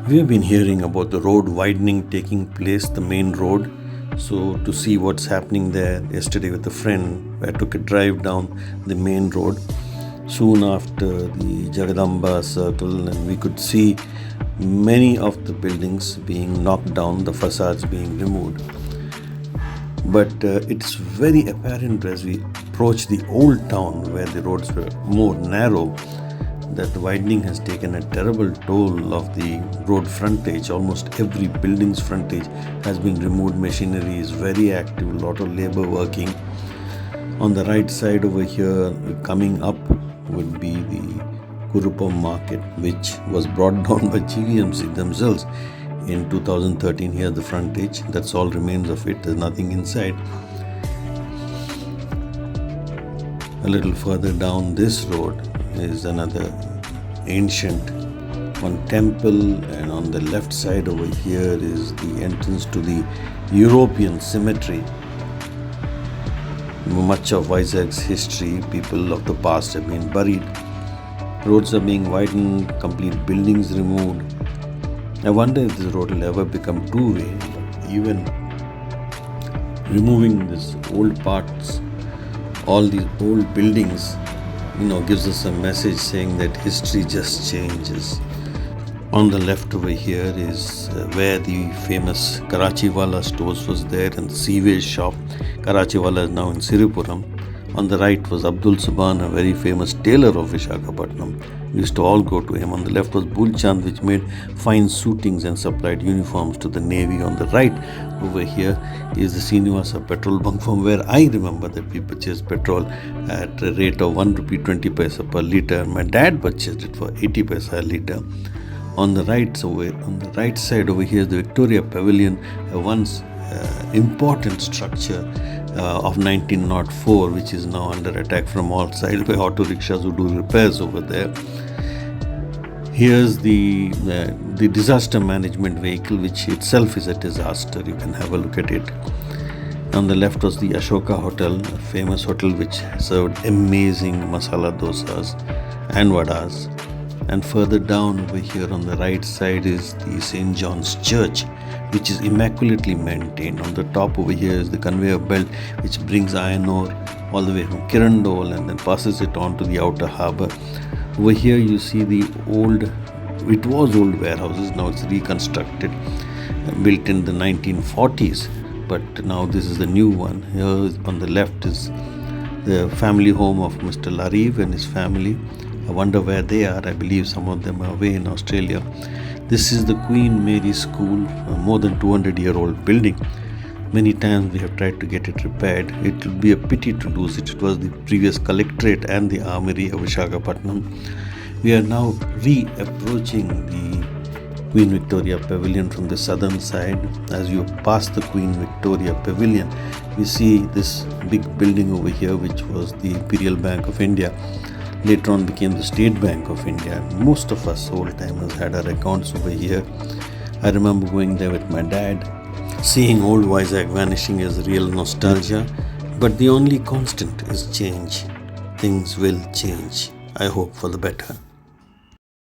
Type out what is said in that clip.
We have been hearing about the road widening taking place, the main road. So, to see what's happening there, yesterday with a friend, I took a drive down the main road soon after the Jagadamba circle, and we could see many of the buildings being knocked down, the facades being removed. But it's very apparent as we approach the old town where the roads were more narrow that the widening has taken a terrible toll of the road frontage. Almost every building's frontage has been removed. Machinery is very active, a lot of labor working. On the right side over here, coming up would be the Kurupam market, which was brought down by GVMC themselves in 2013. Here the frontage, that's all remains of it, there's nothing inside. A little further down this road is another ancient one temple, and on the left side over here is the entrance to the European cemetery. Much of Vizag'S history, people of the past have been buried. Roads are being widened, complete buildings removed. I wonder if this road will ever become two-way. Even removing these old parts, all these old buildings, gives us a message saying that history just changes. On the left over here is where the famous Karachiwala stores was there, and the sewage shop. Karachiwala is now in Siripuram. On the right was Abdul Subhan, a very famous tailor of Visakhapatnam. We used to all go to him. On the left was Bulchand, which made fine suitings and supplied uniforms to the Navy. On the right over here is the Srinivasa petrol bunk, from where I remember that we purchased petrol at a rate of 1 rupee 20 paisa per litre. My dad purchased it for 80 paisa a litre. On the right side over here is the Victoria Pavilion, a once important structure of 1904, which is now under attack from all sides by auto rickshaws who do repairs over there. Here's the disaster management vehicle, which itself is a disaster. You can have a look at it. On the left was the Ashoka Hotel, a famous hotel which served amazing masala dosas and vadas. And further down over here on the right side is the St. John's Church, which is immaculately maintained. On the top over here is the conveyor belt, which brings iron ore all the way from Kirandul and then passes it on to the outer harbour. Over here you see it was old warehouses, now it's reconstructed, built in the 1940s, but now this is the new one. Here on the left is the family home of Mr. Larif and his family. I wonder where they are. I believe some of them are away in Australia. This is the Queen Mary School, a more than 200-year-old building. Many times we have tried to get it repaired. It would be a pity to lose it. It was the previous collectorate and the armory of Visakhapatnam. We are now re-approaching the Queen Victoria Pavilion from the southern side. As you pass the Queen Victoria Pavilion, we see this big building over here, which was the Imperial Bank of India. Later on became the State Bank of India. Most of us old-timers had our accounts over here. I remember going there with my dad. Seeing old Vizag vanishing is real nostalgia. But the only constant is change. Things will change. I hope for the better.